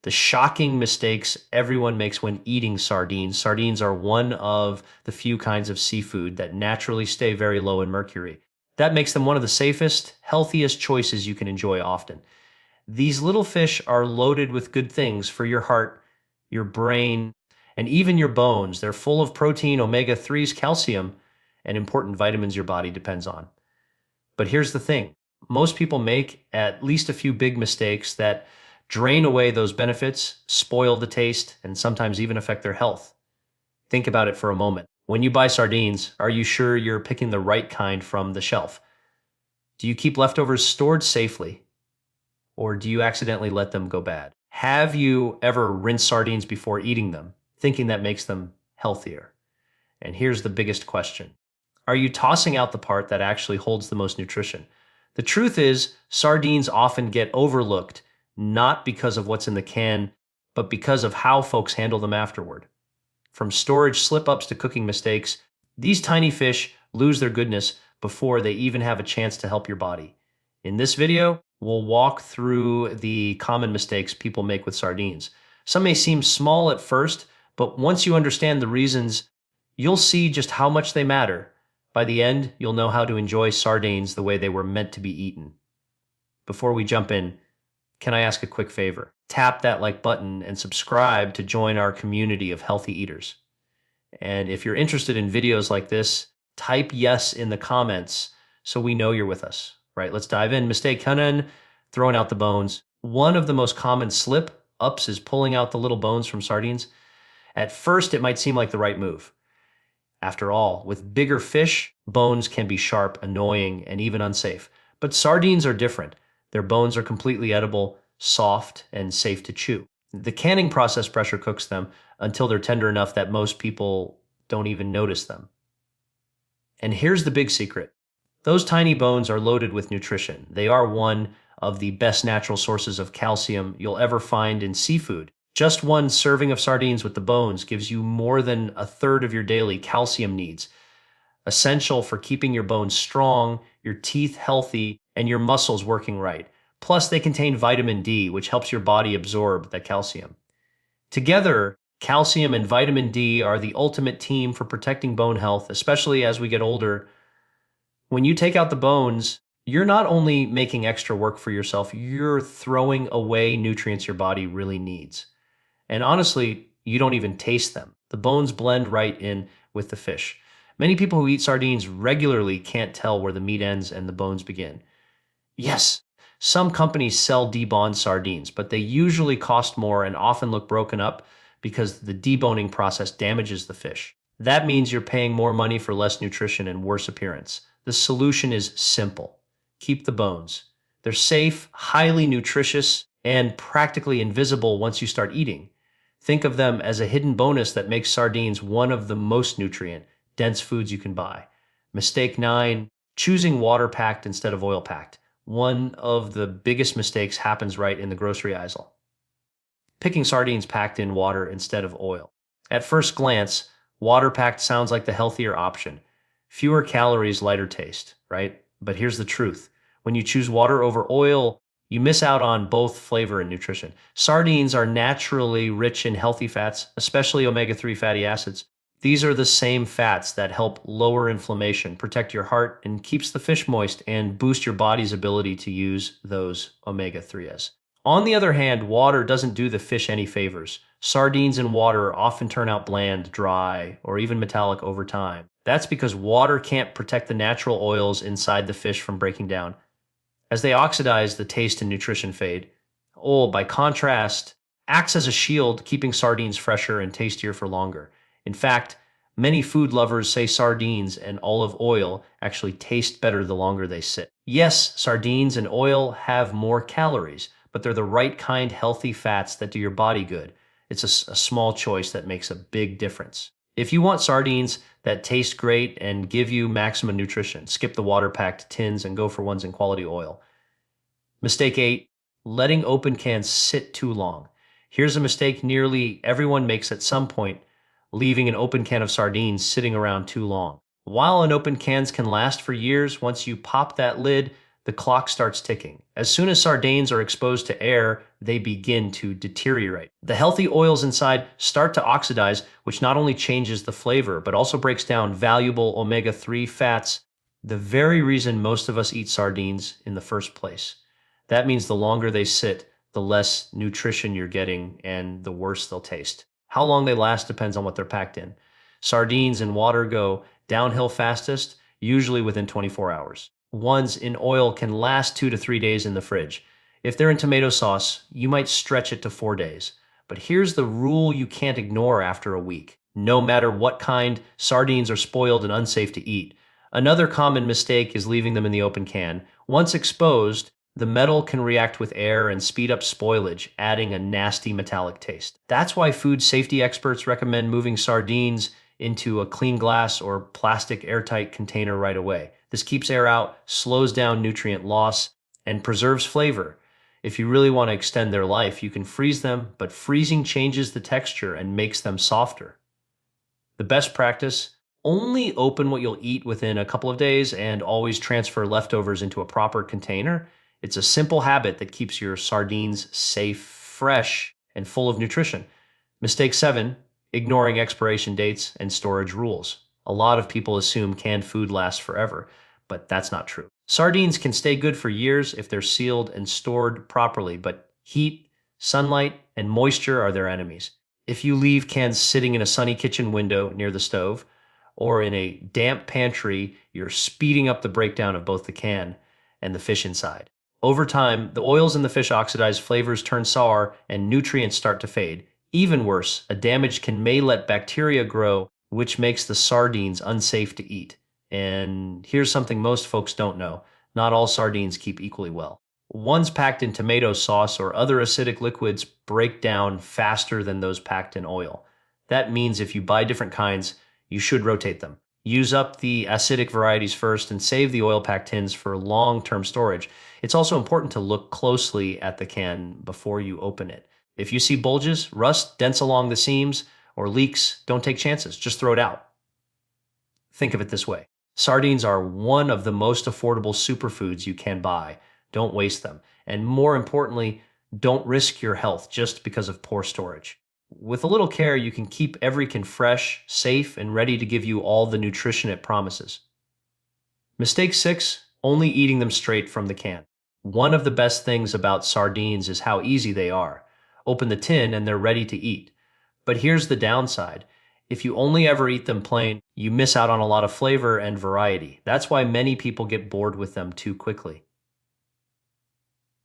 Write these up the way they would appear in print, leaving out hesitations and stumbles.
The shocking mistakes everyone makes when eating sardines. Sardines are one of the few kinds of seafood that naturally stay very low in mercury. That makes them one of the safest, healthiest choices you can enjoy often. These little fish are loaded with good things for your heart, your brain, and even your bones. They're full of protein, omega-3s, calcium, and important vitamins your body depends on. But here's the thing. Most people make at least a few big mistakes that drain away those benefits, spoil the taste, and sometimes even affect their health. Think about it for a moment. When you buy sardines, are you sure you're picking the right kind from the shelf? Do you keep leftovers stored safely? Or do you accidentally let them go bad? Have you ever rinsed sardines before eating them, thinking that makes them healthier? And here's the biggest question. Are you tossing out the part that actually holds the most nutrition? The truth is, sardines often get overlooked, not because of what's in the can, but because of how folks handle them afterward. From storage slip-ups to cooking mistakes, these tiny fish lose their goodness before they even have a chance to help your body. In this video, we'll walk through the common mistakes people make with sardines. Some may seem small at first, but once you understand the reasons, you'll see just how much they matter. By the end, you'll know how to enjoy sardines the way they were meant to be eaten. Before we jump in, can I ask a quick favor? Tap that like button and subscribe to join our community of healthy eaters. And if you're interested in videos like this, type yes in the comments so we know you're with us. Right, let's dive in. Mistake kanan, throwing out the bones. One of the most common slip-ups is pulling out the little bones from sardines. At first, it might seem like the right move. After all, with bigger fish, bones can be sharp, annoying, and even unsafe. But sardines are different. Their bones are completely edible, soft, and safe to chew. The canning process pressure cooks them until they're tender enough that most people don't even notice them. And here's the big secret. Those tiny bones are loaded with nutrition. They are one of the best natural sources of calcium you'll ever find in seafood. Just one serving of sardines with the bones gives you more than a third of your daily calcium needs, essential for keeping your bones strong, your teeth healthy, and your muscles working right. Plus, they contain vitamin D, which helps your body absorb that calcium. Together, calcium and vitamin D are the ultimate team for protecting bone health, especially as we get older. When you take out the bones, you're not only making extra work for yourself, you're throwing away nutrients your body really needs. And honestly, you don't even taste them. The bones blend right in with the fish. Many people who eat sardines regularly can't tell where the meat ends and the bones begin. Yes, some companies sell deboned sardines, but they usually cost more and often look broken up because the deboning process damages the fish. That means you're paying more money for less nutrition and worse appearance. The solution is simple. Keep the bones. They're safe, highly nutritious, and practically invisible once you start eating. Think of them as a hidden bonus that makes sardines one of the most nutrient-dense foods you can buy. Mistake 9, choosing water-packed instead of oil-packed. One of the biggest mistakes happens right in the grocery aisle. Picking sardines packed in water instead of oil. At first glance, water-packed sounds like the healthier option. Fewer calories, lighter taste, right? But here's the truth. When you choose water over oil, you miss out on both flavor and nutrition. Sardines are naturally rich in healthy fats, especially omega-3 fatty acids. These are the same fats that help lower inflammation, protect your heart, and keeps the fish moist and boost your body's ability to use those omega-3s. On the other hand, water doesn't do the fish any favors. Sardines in water often turn out bland, dry, or even metallic over time. That's because water can't protect the natural oils inside the fish from breaking down. As they oxidize, the taste and nutrition fade. Oil, by contrast, acts as a shield, keeping sardines fresher and tastier for longer. In fact, many food lovers say sardines and olive oil actually taste better the longer they sit. Yes, sardines and oil have more calories, but they're the right kind healthy fats that do your body good. It's a small choice that makes a big difference. If you want sardines that taste great and give you maximum nutrition, skip the water-packed tins and go for ones in quality oil. Mistake 8, letting open cans sit too long. Here's a mistake nearly everyone makes at some point, leaving an open can of sardines sitting around too long. While unopened cans can last for years, once you pop that lid, the clock starts ticking. As soon as sardines are exposed to air, they begin to deteriorate. The healthy oils inside start to oxidize, which not only changes the flavor, but also breaks down valuable omega-3 fats, the very reason most of us eat sardines in the first place. That means the longer they sit, the less nutrition you're getting and the worse they'll taste. How long they last depends on what they're packed in. Sardines in water go downhill fastest, usually within 24 hours. Ones in oil can last 2 to 3 days in the fridge. If they're in tomato sauce, you might stretch it to 4 days. But here's the rule you can't ignore after a week. No matter what kind, sardines are spoiled and unsafe to eat. Another common mistake is leaving them in the open can. Once exposed, the metal can react with air and speed up spoilage, adding a nasty metallic taste. That's why food safety experts recommend moving sardines into a clean glass or plastic airtight container right away. This keeps air out, slows down nutrient loss, and preserves flavor. If you really want to extend their life, you can freeze them, but freezing changes the texture and makes them softer. The best practice: only open what you'll eat within a couple of days and always transfer leftovers into a proper container. It's a simple habit that keeps your sardines safe, fresh, and full of nutrition. Mistake 7: ignoring expiration dates and storage rules. A lot of people assume canned food lasts forever, but that's not true. Sardines can stay good for years if they're sealed and stored properly, but heat, sunlight, and moisture are their enemies. If you leave cans sitting in a sunny kitchen window near the stove or in a damp pantry, you're speeding up the breakdown of both the can and the fish inside. Over time, the oils in the fish oxidize, flavors turn sour, and nutrients start to fade. Even worse, a damaged can may let bacteria grow, which makes the sardines unsafe to eat. And here's something most folks don't know: not all sardines keep equally well. Ones packed in tomato sauce or other acidic liquids break down faster than those packed in oil. That means if you buy different kinds, you should rotate them. Use up the acidic varieties first and save the oil-packed tins for long-term storage. It's also important to look closely at the can before you open it. If you see bulges, rust, dents along the seams, or leaks, don't take chances. Just throw it out. Think of it this way: sardines are one of the most affordable superfoods you can buy. Don't waste them. And more importantly, don't risk your health just because of poor storage. With a little care, you can keep every can fresh, safe, and ready to give you all the nutrition it promises. Mistake 6: only eating them straight from the can. One of the best things about sardines is how easy they are. Open the tin and they're ready to eat. But here's the downside: if you only ever eat them plain, you miss out on a lot of flavor and variety. That's why many people get bored with them too quickly.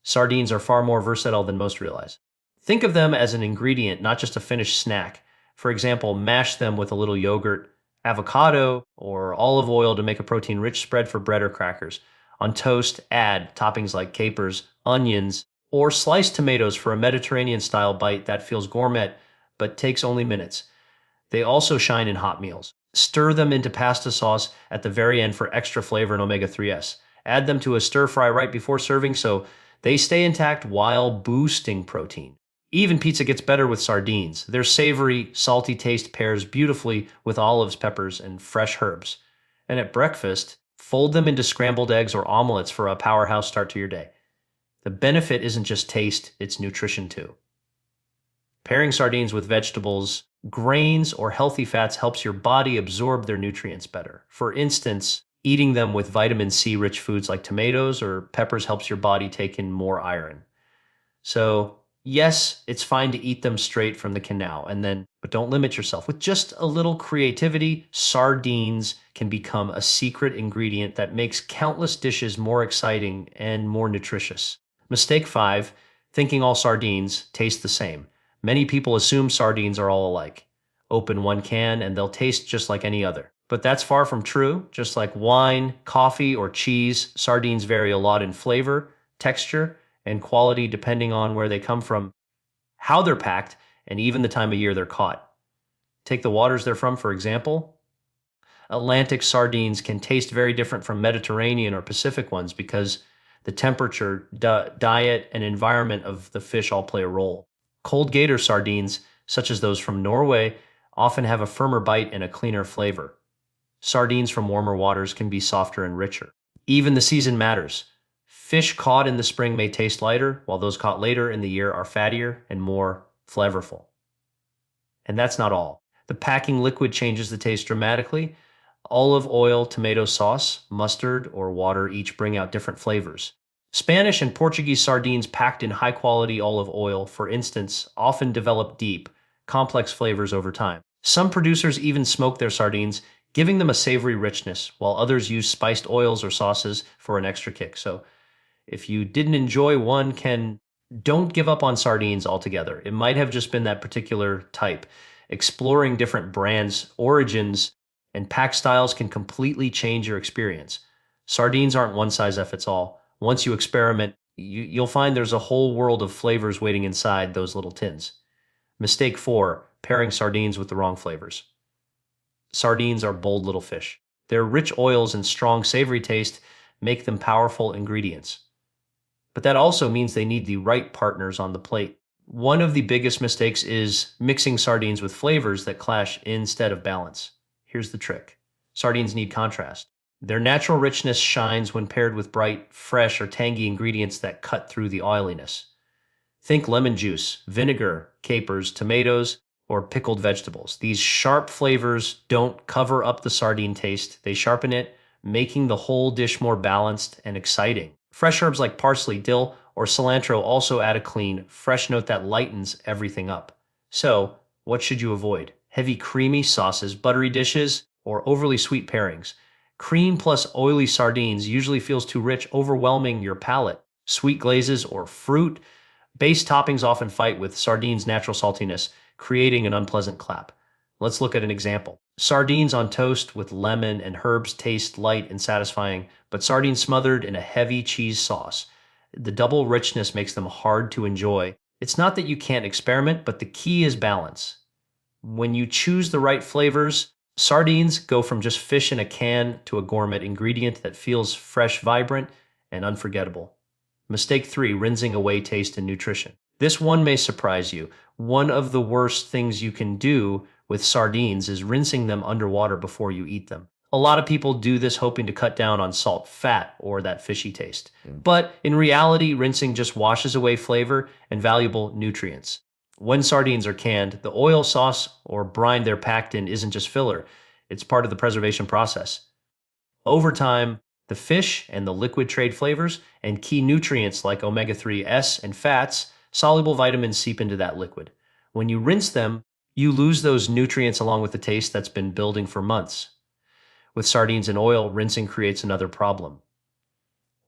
Sardines are far more versatile than most realize. Think of them as an ingredient, not just a finished snack. For example, mash them with a little yogurt, avocado, or olive oil to make a protein-rich spread for bread or crackers. On toast, add toppings like capers, onions, or sliced tomatoes for a Mediterranean-style bite that feels gourmet but takes only minutes. They also shine in hot meals. Stir them into pasta sauce at the very end for extra flavor and omega-3s. Add them to a stir-fry right before serving so they stay intact while boosting protein. Even pizza gets better with sardines. Their savory, salty taste pairs beautifully with olives, peppers, and fresh herbs. And at breakfast, fold them into scrambled eggs or omelets for a powerhouse start to your day. The benefit isn't just taste, it's nutrition too. Pairing sardines with vegetables, grains, or healthy fats helps your body absorb their nutrients better. For instance, eating them with vitamin C-rich foods like tomatoes or peppers helps your body take in more iron. So, yes, it's fine to eat them straight from the canal, but don't limit yourself. With just a little creativity, sardines can become a secret ingredient that makes countless dishes more exciting and more nutritious. Mistake 5: thinking all sardines taste the same. Many people assume sardines are all alike. Open one can and they'll taste just like any other. But that's far from true. Just like wine, coffee, or cheese, sardines vary a lot in flavor, texture, and quality depending on where they come from, how they're packed, and even the time of year they're caught. Take the waters they're from, for example. Atlantic sardines can taste very different from Mediterranean or Pacific ones because the temperature, diet, and environment of the fish all play a role. Cold gator sardines, such as those from Norway, often have a firmer bite and a cleaner flavor. Sardines from warmer waters can be softer and richer. Even the season matters. Fish caught in the spring may taste lighter, while those caught later in the year are fattier and more flavorful. And that's not all. The packing liquid changes the taste dramatically. Olive oil, tomato sauce, mustard, or water each bring out different flavors. Spanish and Portuguese sardines packed in high quality olive oil, for instance, often develop deep, complex flavors over time. Some producers even smoke their sardines, giving them a savory richness, while others use spiced oils or sauces for an extra kick. So if you didn't enjoy one, don't give up on sardines altogether. It might have just been that particular type. Exploring different brands, origins, and pack styles can completely change your experience. Sardines aren't one size fits all. Once you experiment, you'll find there's a whole world of flavors waiting inside those little tins. Mistake 4, pairing sardines with the wrong flavors. Sardines are bold little fish. Their rich oils and strong savory taste make them powerful ingredients. But that also means they need the right partners on the plate. One of the biggest mistakes is mixing sardines with flavors that clash instead of balance. Here's the trick. Sardines need contrast. Their natural richness shines when paired with bright, fresh, or tangy ingredients that cut through the oiliness. Think lemon juice, vinegar, capers, tomatoes, or pickled vegetables. These sharp flavors don't cover up the sardine taste, they sharpen it, making the whole dish more balanced and exciting. Fresh herbs like parsley, dill, or cilantro also add a clean, fresh note that lightens everything up. So, what should you avoid? Heavy creamy sauces, buttery dishes, or overly sweet pairings. Cream plus oily sardines usually feels too rich, overwhelming your palate. Sweet glazes or fruit based toppings often fight with sardines' natural saltiness, creating an unpleasant clap. Let's look at an example. Sardines on toast with lemon and herbs taste light and satisfying, but sardines smothered in a heavy cheese sauce. The double richness makes them hard to enjoy. It's not that you can't experiment, but the key is balance. When you choose the right flavors, sardines go from just fish in a can to a gourmet ingredient that feels fresh, vibrant, and unforgettable. Mistake 3, rinsing away taste and nutrition. This one may surprise you. One of the worst things you can do with sardines is rinsing them underwater before you eat them. A lot of people do this hoping to cut down on salt, fat, or that fishy taste. But in reality, rinsing just washes away flavor and valuable nutrients. When sardines are canned, the oil, sauce, or brine they're packed in isn't just filler, it's part of the preservation process. Over time, the fish and the liquid trade flavors and key nutrients like omega-3s and fats, soluble vitamins seep into that liquid. When you rinse them, you lose those nutrients along with the taste that's been building for months. With sardines and oil, rinsing creates another problem.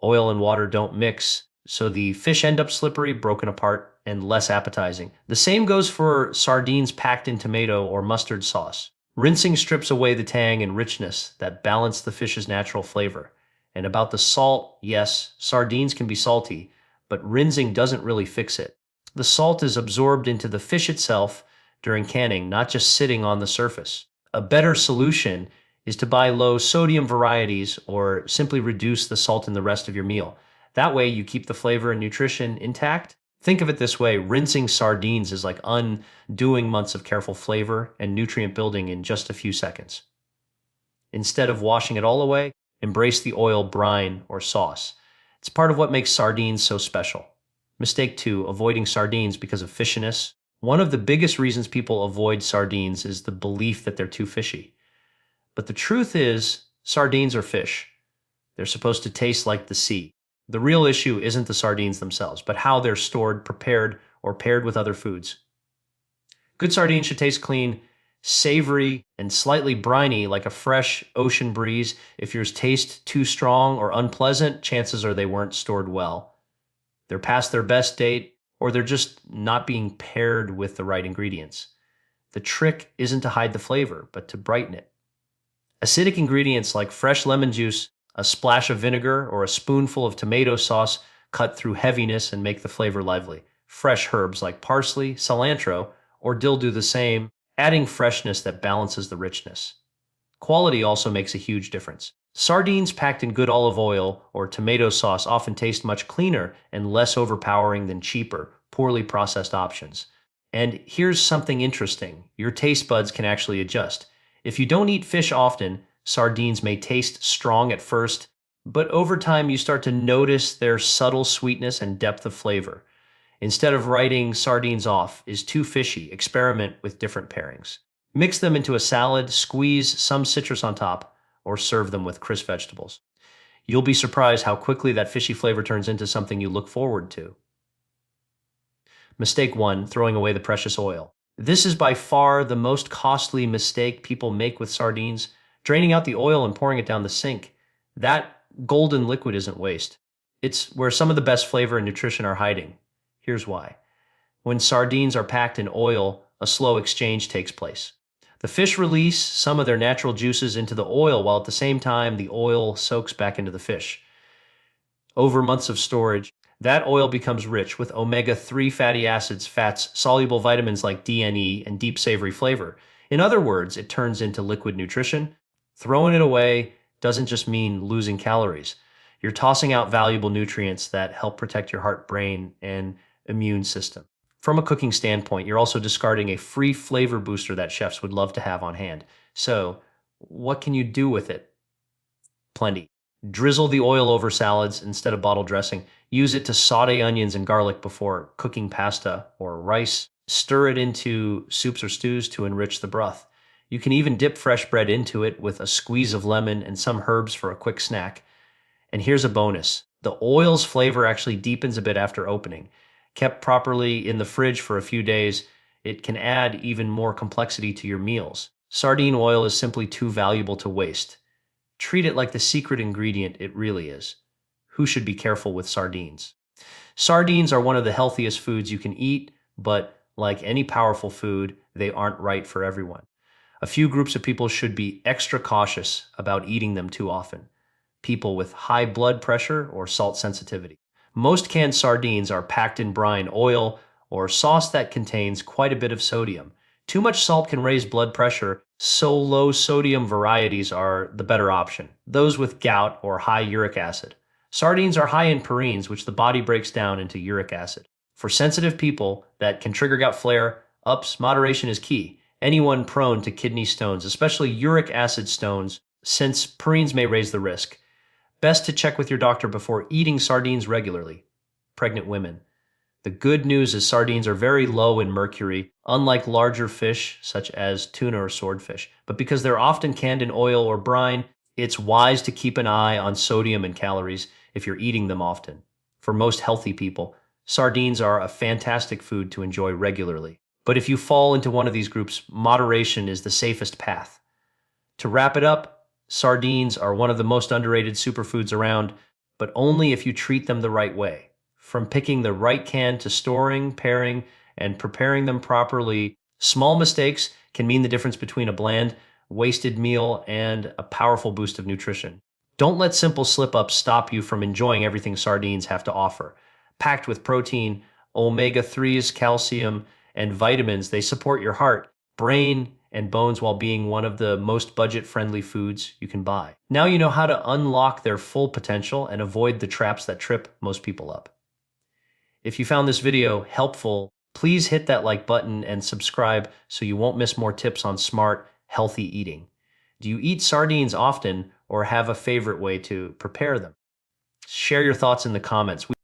Oil and water don't mix, so the fish end up slippery, broken apart, and less appetizing. The same goes for sardines packed in tomato or mustard sauce. Rinsing strips away the tang and richness that balance the fish's natural flavor. And about the salt, yes, sardines can be salty, but rinsing doesn't really fix it. The salt is absorbed into the fish itself during canning, not just sitting on the surface. A better solution is to buy low sodium varieties or simply reduce the salt in the rest of your meal. That way you keep the flavor and nutrition intact. Think of it this way, rinsing sardines is like undoing months of careful flavor and nutrient building in just a few seconds. Instead of washing it all away, embrace the oil, brine, or sauce. It's part of what makes sardines so special. Mistake 2, avoiding sardines because of fishiness. One of the biggest reasons people avoid sardines is the belief that they're too fishy. But the truth is, sardines are fish. They're supposed to taste like the sea. The real issue isn't the sardines themselves, but how they're stored, prepared, or paired with other foods. Good sardines should taste clean, savory, and slightly briny like a fresh ocean breeze. If yours taste too strong or unpleasant, chances are they weren't stored well. They're past their best date, or they're just not being paired with the right ingredients. The trick isn't to hide the flavor, but to brighten it. Acidic ingredients like fresh lemon juice, a splash of vinegar, or a spoonful of tomato sauce cut through heaviness and make the flavor lively. Fresh herbs like parsley, cilantro, or dill do the same, adding freshness that balances the richness. Quality also makes a huge difference. Sardines packed in good olive oil or tomato sauce often taste much cleaner and less overpowering than cheaper, poorly processed options. And here's something interesting. Your taste buds can actually adjust. If you don't eat fish often, sardines may taste strong at first, But over time, you start to notice their subtle sweetness and depth of flavor. Instead of writing sardines off is too fishy, experiment with different pairings. Mix them into a salad, squeeze some citrus on top, or serve them with crisp vegetables. You'll be surprised how quickly that fishy flavor turns into something you look forward to. Mistake 1, throwing away the precious oil. This is by far the most costly mistake people make with sardines, draining out the oil and pouring it down the sink. That golden liquid isn't waste. It's where some of the best flavor and nutrition are hiding. Here's why. When sardines are packed in oil, a slow exchange takes place. The fish release some of their natural juices into the oil, while at the same time the oil soaks back into the fish. Over months of storage, that oil becomes rich with omega-3 fatty acids, fats, soluble vitamins like D and E, and deep savory flavor. In other words, it turns into liquid nutrition. Throwing it away doesn't just mean losing calories. You're tossing out valuable nutrients that help protect your heart, brain, and immune system. From a cooking standpoint, you're also discarding a free flavor booster that chefs would love to have on hand. So, what can you do with it? Plenty. Drizzle the oil over salads instead of bottle dressing. Use it to saute onions and garlic before cooking pasta or rice. Stir it into soups or stews to enrich the broth. You can even dip fresh bread into it with a squeeze of lemon and some herbs for a quick snack. And here's a bonus. The oil's flavor actually deepens a bit after opening. Kept properly in the fridge for a few days, it can add even more complexity to your meals. Sardine oil is simply too valuable to waste. Treat it like the secret ingredient it really is. Who should be careful with sardines? Sardines are one of the healthiest foods you can eat, but like any powerful food, they aren't right for everyone. A few groups of people should be extra cautious about eating them too often. People with high blood pressure or salt sensitivity. Most canned sardines are packed in brine, oil, or sauce that contains quite a bit of sodium. Too much salt can raise blood pressure, so low sodium varieties are the better option, those with gout or high uric acid. Sardines are high in purines, which the body breaks down into uric acid. For sensitive people that can trigger gout flare-ups, moderation is key. Anyone prone to kidney stones, especially uric acid stones, since purines may raise the risk. Best to check with your doctor before eating sardines regularly. Pregnant women. The good news is sardines are very low in mercury, unlike larger fish such as tuna or swordfish. But because they're often canned in oil or brine, it's wise to keep an eye on sodium and calories if you're eating them often. For most healthy people, sardines are a fantastic food to enjoy regularly. But if you fall into one of these groups, moderation is the safest path. To wrap it up, sardines are one of the most underrated superfoods around, but only if you treat them the right way. From picking the right can to storing, pairing, and preparing them properly, small mistakes can mean the difference between a bland, wasted meal and a powerful boost of nutrition. Don't let simple slip-ups stop you from enjoying everything sardines have to offer. Packed with protein, omega-3s, calcium, and vitamins, they support your heart, brain, and bones while being one of the most budget-friendly foods you can buy. Now you know how to unlock their full potential and avoid the traps that trip most people up. If you found this video helpful, please hit that like button and subscribe so you won't miss more tips on smart, healthy eating. Do you eat sardines often or have a favorite way to prepare them? Share your thoughts in the comments.